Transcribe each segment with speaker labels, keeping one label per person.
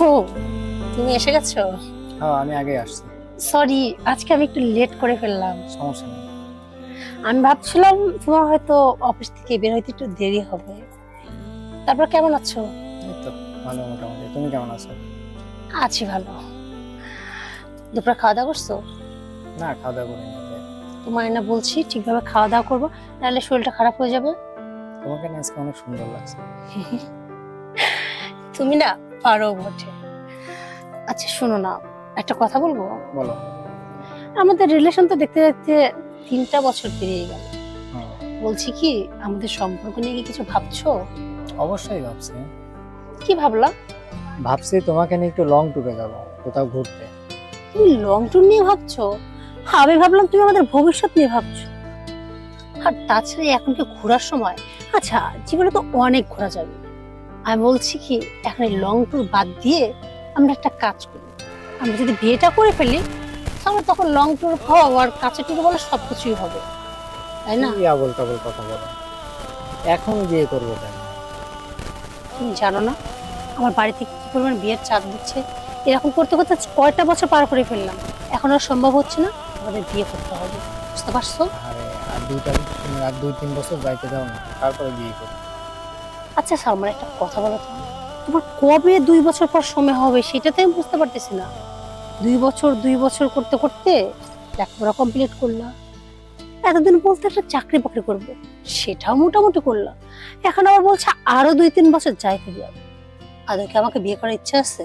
Speaker 1: ও, তুমি এসে গেছো?
Speaker 2: হ্যাঁ, আমি আগে আসছি।
Speaker 1: সরি, আজকে আমি একটু লেট করে ফেললাম।
Speaker 2: সমস্যা নেই।
Speaker 1: আমি ভাবছিলাম তোমার হয়তো অফিস থেকে বের হইতে একটু দেরি হবে। তারপর কেমন আছো?
Speaker 2: এই তো ভালো মোটামুটি। তুমি কেমন আছো?
Speaker 1: আছি ভালো। দুপুরে খাওয়া দাওয়া করছো?
Speaker 2: না, খাওয়া দাওয়া করিনি।
Speaker 1: তোমার না বলছি ঠিকভাবে খাওয়া দাওয়া করবো, নাহলে শরীরটা খারাপ হয়ে যাবে।
Speaker 2: তোমাকে না আজকে অনেক সুন্দর লাগছে।
Speaker 1: তুমি না পারো বটে। আচ্ছা শোনো না, একটা কথা বলবো?
Speaker 2: বলো।
Speaker 1: আমাদের রিলেশন তো দেখতে দেখতে 3টা বছর পেরিয়ে গেল।
Speaker 2: হ্যাঁ,
Speaker 1: বলছি কি, আমাদের সম্পর্ক নিয়ে কি কিছু ভাবছো?
Speaker 2: অবশ্যই ভাবছি।
Speaker 1: কি ভাবলা?
Speaker 2: ভাবছি তোমাকে নিয়ে একটু লং ট্যুরে যাবো, কোথাও ঘুরতে।
Speaker 1: তুমি লং ট্যুর নিয়ে ভাবছো? আমি ভাবলাম তুমি আমাদের ভবিষ্যৎ নিয়ে ভাবছো। আর তাছাড়া এখন কি ঘোরার সময়? আচ্ছা, জীবনে তো অনেক ঘোরা যাবে। আমি বলছি কি, এখন এই লং ট্যুর বাদ দিয়ে আমরা একটা কাজ করি। আমরা যদি বিয়েটা করে ফেলি, তাহলে তখন লং ট্যুর হওয়া আর কাছে ট্যুর বলে সবকিছুই হবে, তাই না?
Speaker 2: কি আবল তাবল কথা বলো। এখন বিয়ে করবো কেন?
Speaker 1: তুমি জানো না আমার বাড়ি থেকে কি পরিমাণ বিয়ের চাপ দিচ্ছে? এরকম করতে করতে কয়টা বছর পার করে ফেললাম, এখন আর সম্ভব হচ্ছে না। আমাদের বিয়ে করতে হবে, বুঝতে পারছো?
Speaker 2: আরে আর 2-3 বছর যাইতে দাও না, তারপরে বিয়ে করবো।
Speaker 1: আচ্ছা সালমান, একটা কথা বলো তো, তোমার কবে 2 বছর পর সময় হবে সেটা তো আমি বুঝতে পারতেছি না। 2 বছর করতে করতে লেখাপড়া কমপ্লিট করলাম, এতদিন বলতে একটা চাকরি বাকরি করবো, সেটাও মোটামুটি করলাম। এখন আবার বলছে আরো 2-3 বছর যাইতে যাবে। আদৌ কি আমাকে বিয়ে করার ইচ্ছা আছে?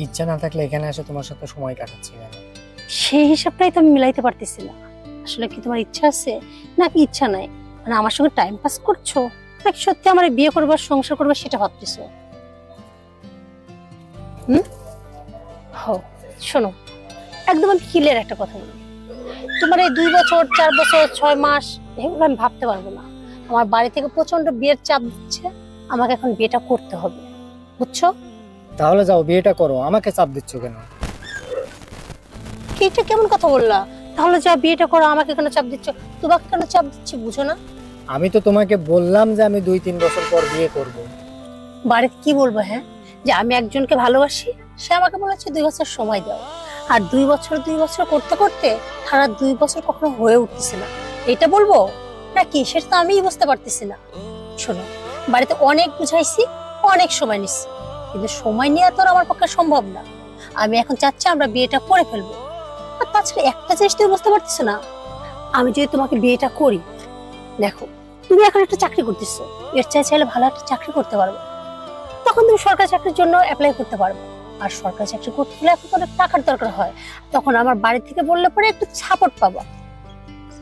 Speaker 2: ইচ্ছা না থাকলে এখানে এসে তোমার সাথে সময় কাটাচ্ছি কেন?
Speaker 1: সেই হিসাবটাই তো আমি মিলাইতে পারতেছি না। আসলে কি তোমার ইচ্ছা আছে নাকি ইচ্ছা নাই? মানে আমার সঙ্গে টাইম পাস করছো, নাকি সত্যি আমার বিয়ে করবার সংসার করবার সেটা ভাবতেছো? শোনো, একদম আমি ক্লিয়ার একটা কথা বলি, তোমার এই 2 বছর 4 বছর 6 মাস এগুলো আমি ভাবতে পারবো না। আমার বাড়ি থেকে প্রচন্ড বিয়ের চাপ দিচ্ছে, আমাকে এখন বিয়েটা করতে হবে, বুঝছো?
Speaker 2: তাহলে যাও বিয়েটা করো, আমাকে চাপ দিচ্ছ কেন?
Speaker 1: এটা কেমন কথা বললা? তাহলে যা বিয়েটা করো, আমাকে কেন চাপ দিচ্ছ? তোমাকে কেন চাপ দিচ্ছি বুঝো না?
Speaker 2: আমি তো তোমাকে বললাম যে আমি 2-3 বছর পর বিয়ে করব।
Speaker 1: বাড়িতে কি বলবো? হ্যাঁ, যে আমি একজনকে ভালোবাসি, সে আমাকে বলেছে 2 বছর সময় দাও। আর 2 বছর করতে করতে সারা 2 বছর কখনো হয়ে উঠতেছে না, এটা বলবো নাকি? সেটা তো আমিই বুঝতে পারতেছি না। শোনো, বাড়িতে অনেক বুঝাইছি, অনেক সময় নিচ্ছি, কিন্তু সময় নেওয়া তো আর আমার পক্ষে সম্ভব না। আমি এখন চাচ্ছি আমরা বিয়েটা করে ফেলবো। আর তাছাড়া একটা জিনিস তুমি বুঝতে পারতেছো না, আমি যদি তোমাকে বিয়েটা করি, দেখো তুমি এখন একটা চাকরি করতেছো, এর চাইলে ভালো একটা চাকরি করতে পারবে, তখন তুমি সরকারি চাকরির জন্য অ্যাপ্লাই করতে পারবে। আর সরকারি চাকরি করতে হলে এখন তো অনেক টাকার দরকার হয়, তখন আমার বাড়ি থেকে বললে পরে একটু সাপোর্ট পাবো।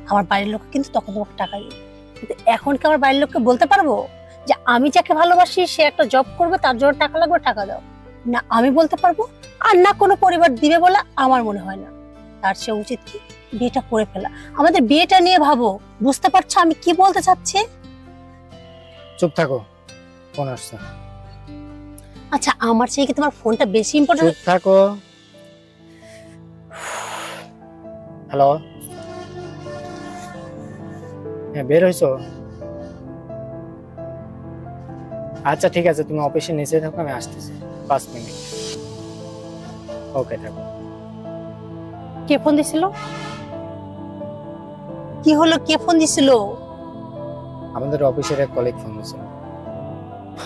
Speaker 1: আমার বাড়ির লোক কিন্তু তখন তোমাকে টাকা দিবে। কিন্তু এখন কি আমার বাড়ির লোককে বলতে পারবো যে আমি যাকে ভালোবাসি সে একটা জব করবে, তার জন্য টাকা লাগবে, টাকা দাও? না আমি বলতে পারবো, আর না কোনো পরিবার দিবে বলে আমার মনে হয় না। তার চেয়ে উচিত কি বিয়েটা করে ফেলা। আমাদের বিয়েটা নিয়ে ভাবো, বুঝতে পারছো আমি কি বলতে চাচ্ছি?
Speaker 2: চুপ থাকো, ফোন আসছে।
Speaker 1: আচ্ছা, আমার চেয়ে কি তোমার ফোনটা বেশি ইম্পর্টেন্ট?
Speaker 2: চুপ থাকো। হ্যালো, হ্যাঁ বের হইছো? আচ্ছা ঠিক আছে, তুমি অফিসে নিচে থাকো, আমি আসতেছি 5 মিনিট। ওকে থাকো।
Speaker 1: কে ফোন দিছিল? কি হলো, কে ফোন দিছিল?
Speaker 2: আমাদের অফিসের এক কলিগ ফোন দিয়েছিল।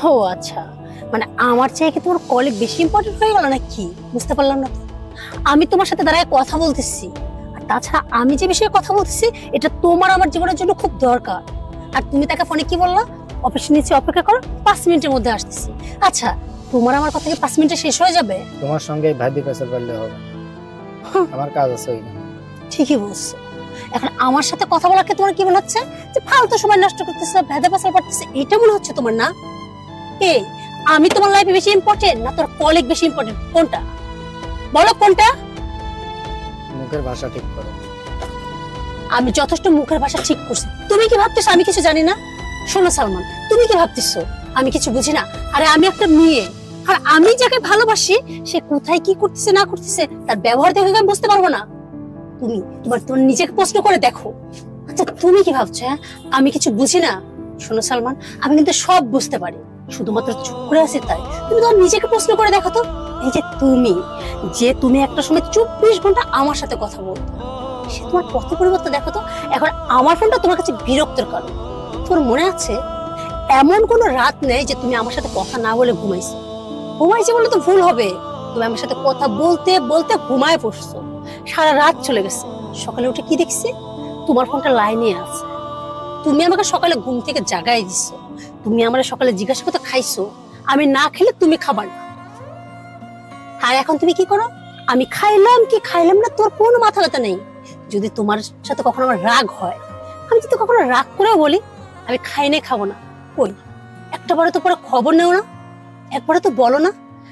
Speaker 1: ও আচ্ছা, মানে আমার চেয়ে কি তোমার কলিগ বেশি ইম্পর্টেন্ট হয়ে গেল নাকি? বুঝতে পারলাম না তো। আমি তোমার সাথে দাঁড়ায় কথা বলতেছি, আর তাছাড়া আমি যে বিষয়ে কথা বলতেছি এটা তোমার আমার জীবনের জন্য খুব দরকার। আর তুমি তাকে ফোনে কি বললা? অফিসে নিচে অপেক্ষা করো, 5 মিনিটের মধ্যে আসতেছি। আচ্ছা, তোমার আমার কথা কি 5 মিনিটে শেষ হয়ে যাবে?
Speaker 2: তোমার সঙ্গে ভাবি পেছাল পারলে হবে, আমার কাজ আছে ওইখানে।
Speaker 1: ঠিকই বলছো। এখন আমার সাথে কথা বলাকে তোমার কি মনে হচ্ছে যে ফালতু সময় নষ্ট করতেছে, ভেদা পেছাল পারতেছে, এটা মনে হচ্ছে তোমার না? এই, আমি তোমার লাইফে বেশি ইম্পর্টেন্ট না তোর কলিগ বেশি ইম্পর্টেন্ট? কোনটা বলো, কোনটা?
Speaker 2: মুখের ভাষা ঠিক করো।
Speaker 1: আমি যথেষ্ট মুখের ভাষা ঠিক করছি, তুমি কি ভাবতেছো আমি কিছু জানি না? শোনো সালমান, তুমি কি ভাবতেছো আমি কিছু বুঝি না? আরে আমি একটা মেয়ে, আর আমি যাকে ভালোবাসি সে কোথায় কি করতেছে না করতেছে তার ব্যবহার দেখে আমি বুঝতে পারবো না? তুমি তোমার নিজেকে প্রশ্ন করে দেখো। আচ্ছা তুমি কি ভাবছো হ্যাঁ আমি কিছু বুঝি না? শোনো সালমান, আমি কিন্তু সব বুঝতে পারি, শুধুমাত্র চুপ করে আছি তাই? তুমি তো নিজেকে প্রশ্ন করে দেখো তো, এই যে তুমি একটা সময় 24 ঘন্টা আমার সাথে কথা বলতো, সে তোমার পথে পরিবর্তন দেখো তো। এখন আমার ফোনটা তোমার কাছে বিরক্তের কারণ। তোমার মনে আছে এমন কোনো রাত নেই যে তুমি আমার সাথে কথা না বলে ঘুমাইছো। ঘুমাইছি বলে তো ভুল হবে, তুমি আমার সাথে কথা বলতে বলতে ঘুমায় পড়ছো। সারা রাত চলে গেছে, সকালে উঠে কি দেখছি, তোমার ফোনটা লাইনে আছে। তুমি আমাকে সকালে ঘুম থেকে জাগাই দিছো। তুমি আমার সকালে জিজ্ঞাসা করতে খাইছো, আমি না খেলে তুমি খাবার না। আর এখন তুমি কি করো, আমি খাইলাম কি খাইলাম না তোর কোনো মাথা ব্যথা নেই। যদি তোমার সাথে কখনো আমার রাগ হয়, আমি যদি কখনো রাগ করেও বলি আমি খাই নাই খাবো না, কই একটা বারে তো পরে খবর নেও না, একবারে তো বলো না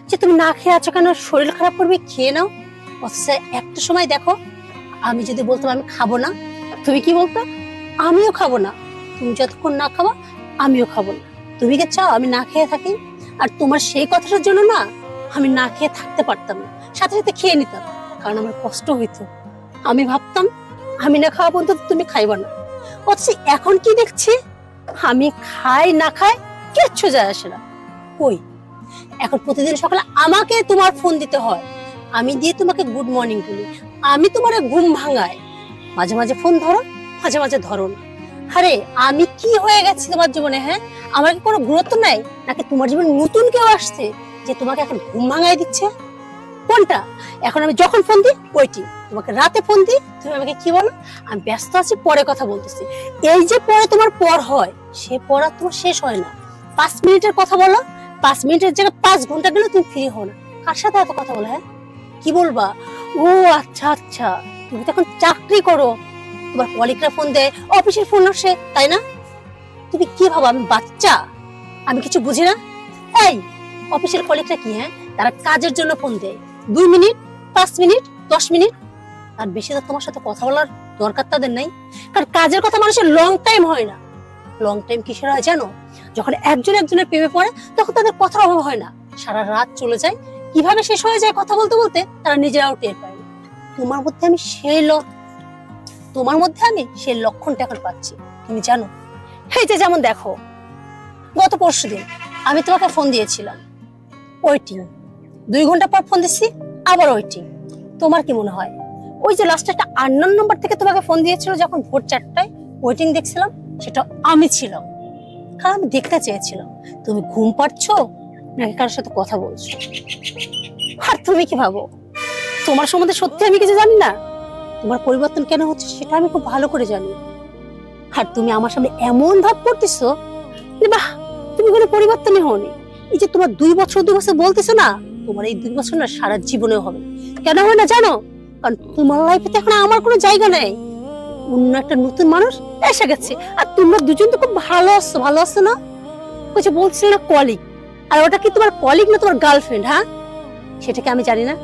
Speaker 1: যে তুমি না খেয়ে আছো কেন, শরীর খারাপ করবে, খেয়ে নাও। অথচ একটা সময় দেখো আমি যদি বলতাম আমি খাবো না, তুমি কি বলতো, আমিও খাবো না। তুমি যতক্ষণ না খাবা আমিও খাবো না। তুমি কি চাও আমি না খেয়ে থাকি? আর তোমার সেই কথাটার জন্য না আমি না খেয়ে থাকতে পারতাম না, সাথে সাথে খেয়ে নিতাম, কারণ আমার কষ্ট হইতো। আমি ভাবতাম আমি না খাওয়া পর্যন্ত তুমি খাইবা না। অথচ এখন কি দেখছি, আমি খাই না খাই কিচ্ছু যায় আসে না। কই এখন প্রতিদিন সকালে আমাকে তোমার ফোন দিতে হয়, আমি দিয়ে তোমাকে গুড মর্নিং বলি, আমি তোমার ঘুম ভাঙাই। মাঝে মাঝে ফোন ধরো, মাঝে মাঝে ধরো না। আরে আমি কি হয়ে গেছি তোমার জীবনে? হ্যাঁ, আমার কি কোনো গুরুত্ব নাই নাকি তোমার জীবনে নতুন কেউ আসছে যে তোমাকে এখন ঘুম ভাঙাই দিচ্ছে? কোনটা? এখন আমি যখন ফোন দিই ওইটি, তোমাকে রাতে ফোন দিই তুমি আমাকে কি বলো, আমি ব্যস্ত আছি পরে কথা বলতেছি। এই যে পরে তোমার পর হয়, সে পর আর তোমার শেষ হয় না। 5 মিনিটের কথা বলো, 5 মিনিটের জায়গায় 5 ঘন্টা গেলে তুমি ফ্রি হও না। কার সাথে এত কথা বলো? হ্যাঁ কি বলবা? ও আচ্ছা আচ্ছা, তুমি তো এখন চাকরি করো, তোমার কলিগরা ফোন দেয়, অফিসের ফোন আসে, তাই না? তুমি কি ভাবো আমি বাচ্চা, আমি কিছু বুঝি না? এই অফিসের কলিগরা কি, হ্যাঁ তারা কাজের জন্য ফোন দেয়, 2 মিনিট 5 মিনিট 10 মিনিট, আর বেশি তো তোমার সাথে কথা বলার দরকার তাদের নাই। কারণ কাজের কথা মানুষের লং টাইম হয় না। লং টাইম কিসের হয় জানো? যখন একজন একজনের প্রেমে পড়ে তখন তাদের কথার অভাব হয় না, সারা রাত চলে যায়, কিভাবে শেষ হয়ে যায় কথা বলতে বলতে তারা নিজেরাও টের পায় না। তোমার মধ্যে আমি সেই লক্ষণটা এখন পাচ্ছি, তুমি জানো? এই যে যেমন দেখো, গত পরশুদিন আমি তোমাকে ফোন দিয়েছিলাম, ওয়েটিং, 2 ঘন্টা পর ফোন দিচ্ছি আবার ওয়েটিং। তোমার কি মনে হয় ওই যে লাস্টে একটা আননোন নাম্বার থেকে তোমাকে ফোন দিয়েছিল যখন ভোর 4টায়, ওয়েটিং দেখছিলাম, সেটা আমি ছিলাম। কারণ আমি দেখতে চেয়েছিলাম তুমি ঘুম পাচ্ছো নাকি কারোর সাথে কথা বলছো। আর তুমি কি ভাবো তোমার সম্বন্ধে সত্যি আমি কিছু জানি না? তোমার পরিবর্তন কেন হচ্ছে সেটা আমি খুব ভালো করে জানি। আর তুমি আমার সামনে এমন ভাব করতেছো যে বাহ তুমি কোনো পরিবর্তনই হওনি। এই যে তোমার 2 বছর বলতেছো না, তোমার এই 2 বছর না সারা জীবনেও হবে না। কেন হয় না জানো? কারণ তোমার লাইফে তো এখন আমার কোনো জায়গা নেই, অন্য একটা নতুন মানুষ এসে গেছে। আর তোমরা দুজন তো খুব ভালো আছো না? কিছু বলছিল না কলিগ, আর ওটা কি তোমার কলিগ না তোমার গার্লফ্রেন্ড? হ্যাঁ সেটাকে আমি জানি না?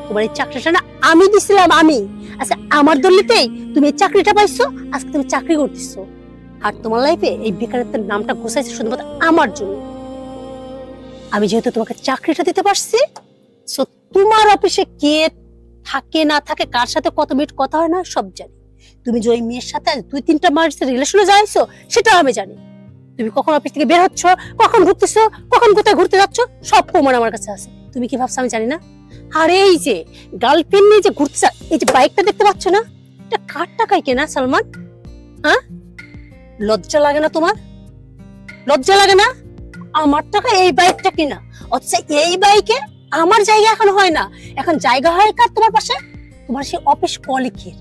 Speaker 1: তোমার এই চাকরিটা না আমি দিছিলাম, আমি। আচ্ছা আমার দলিতেই তুমি এই চাকরিটা পাইছো, আজকে তুমি চাকরি করতেছো। আর তোমার লাইফে এই বেকারত্বের নামটা ঘুষাইছে শুধুমাত্র আমার জন্য। আমি যেহেতু তোমাকে চাকরিটা দিতে পারছি, সো তোমার অফিসে কে থাকে না থাকে, কার সাথে কত মিনিট কথা হয় না সব জানি। তুমি যে ওই মেয়ের সাথে 2-3টা মাসের রিলেশনে যাইছো সেটাও আমি জানি। তুমি কখন অফিস থেকে বের হচ্ছ, কখন ঘুরতেছো, কখন কোথায় ঘুরতে যাচ্ছ, সব প্রমাণ আমার কাছে আছে। তুমি কি ভাবছো আমি জানি না? আর এই যে গার্লফ্রেন্ড নিয়ে যে ঘুরতে, এই যে বাইকটা দেখতে পাচ্ছ না, এটা কার টাকায় কেনা সালমান? হ্যাঁ লজ্জা লাগে না তোমার? লজ্জা লাগে না? আমার টাকা এই বাইকটা কিনা, অথচ এই বাইকে আমার জায়গা এখন হয় না, এখন জায়গা হয় কার তোমার পাশে? তোমার সেই অফিস কলিগের।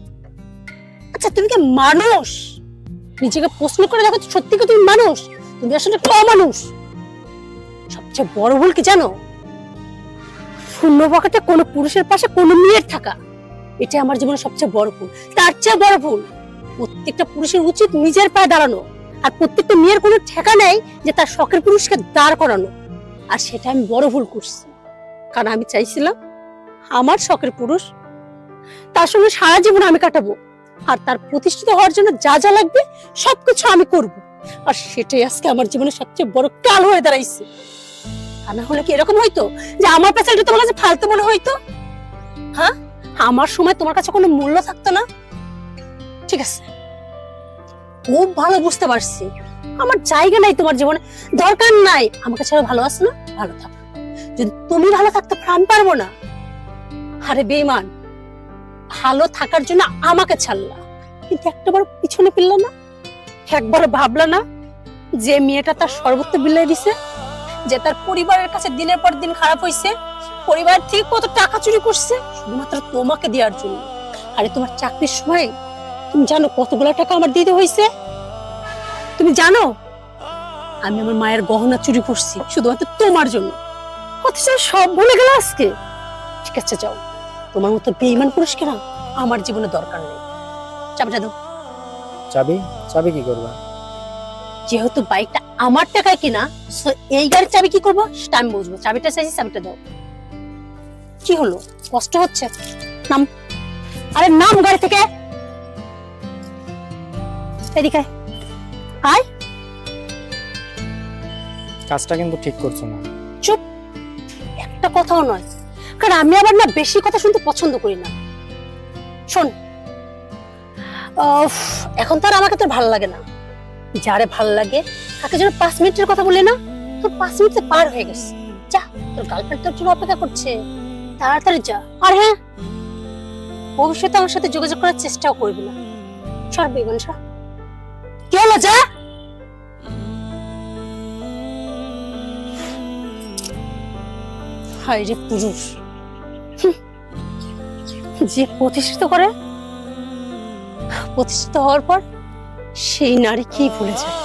Speaker 1: আচ্ছা তুমি কি মানুষ? নিজেকে প্রশ্ন করে দেখো সত্যি কি তুমি মানুষ? তুমি আসলে অমানুষ। সবচেয়ে বড় ভুল কি জানো? শূন্য পকেটে কোনো পুরুষের পাশে কোনো মেয়ের থাকা, এটা আমার জীবনে সবচেয়ে বড় ভুল। তার চেয়ে বড় ভুল প্রত্যেকটা পুরুষের উচিত নিজের পায়ে দাঁড়ানো, আর প্রত্যেকটা মেয়ের কোনো ঠেকা নেই যে তার শখের পুরুষকে দাঁড় করানো। আর সেটা আমি বড় ভুল করছি, কারণ আমি চাইছিলাম আমার শখের পুরুষ তার সঙ্গে সারা জীবন আমি কাটাবো, আর তার প্রতিষ্ঠিত হওয়ার জন্য যা যা লাগবে সবকিছু আমি করব। আর সেটাই আজকে আমার জীবনে সবচেয়ে বড় কাল হয়ে দাঁড়াইছে। তা না হলে কি এরকম হইতো যে আমার পেছালটা তোমার কাছে ফালতু মনে হইতো? হ্যাঁ আমার সময় তোমার কাছে কোনো মূল্য থাকতো না? ঠিক আছে, খুব ভালো বুঝতে পারছি আমার জায়গা নাই তোমার জীবনে, দরকার নাই। আমাকে ছাড়া ভালো আছো না, ভালো থাকো। যদি তুমি ভালো থাকতে পারো আমি পারবো না? আরে বেঈমান, ভালো থাকার জন্য আমাকে ছাড়লা, কিন্তু একটাবার পিছনে ফিরলা না? একবার ভাবলা না যে মেয়েটা তার সর্বত্র বিলাই দিছে, যে তার পরিবারের কাছে দিনের পর দিন খারাপ হইছে, পরিবার থেকে কত টাকা চুরি করছে শুধুমাত্র তোমাকে দেওয়ার জন্য? আরে তোমার চাকরির সময় তুমি জানো কতগুলো টাকা আমার দিতে হয়েছে? তুমি জানো আমি আমার মায়ের গহনা চুরি করছি শুধুমাত্র তোমার জন্য, অথচ সব ভুলে গেল আজকে। ঠিক আছে যাও, তোমার মতো বেঈমান পুরুষকে না আমার জীবনে দরকার নেই। চাবিটা দাও।
Speaker 2: চাবি? চাবি কি করবা?
Speaker 1: যেহেতু বাইকটা আমার টাকায় কিনা, so এই গাড়ির চাবি কি করবো সেটা আমি বুঝবো। চাবিটা চাইছি, চাবিটা দাও। কি হলো, কষ্ট হচ্ছে? নাম। আরে নাম গাড়ি থেকে। এদিকে আয়।
Speaker 2: কাজটা কিন্তু ঠিক করছো না।
Speaker 1: চুপ, একটা কথাও নয়, কারণ আমি আবার না বেশি কথা শুনতে পছন্দ করি না। শোন, এখন তো আর আমাকে তোর ভালো লাগে না। যারে ভালো লাগে তাকে যেন 5 মিনিটের কথা বলে না, তোর 5 মিনিট তো পার হয়ে গেছে। যা, তোর গার্লফ্রেন্ড তোর জন্য অপেক্ষা করছে, তাড়াতাড়ি যা। আর হ্যাঁ, ভবিষ্যতে আমার সাথে যোগাযোগ করার চেষ্টাও করবি না। সর বেগুন সর। কি হলো, যা। হায় রে পুরুষ, যে প্রতিষ্ঠিত করে, প্রতিষ্ঠিত হওয়ার পর সেই নারীকেই ভুলে যায়।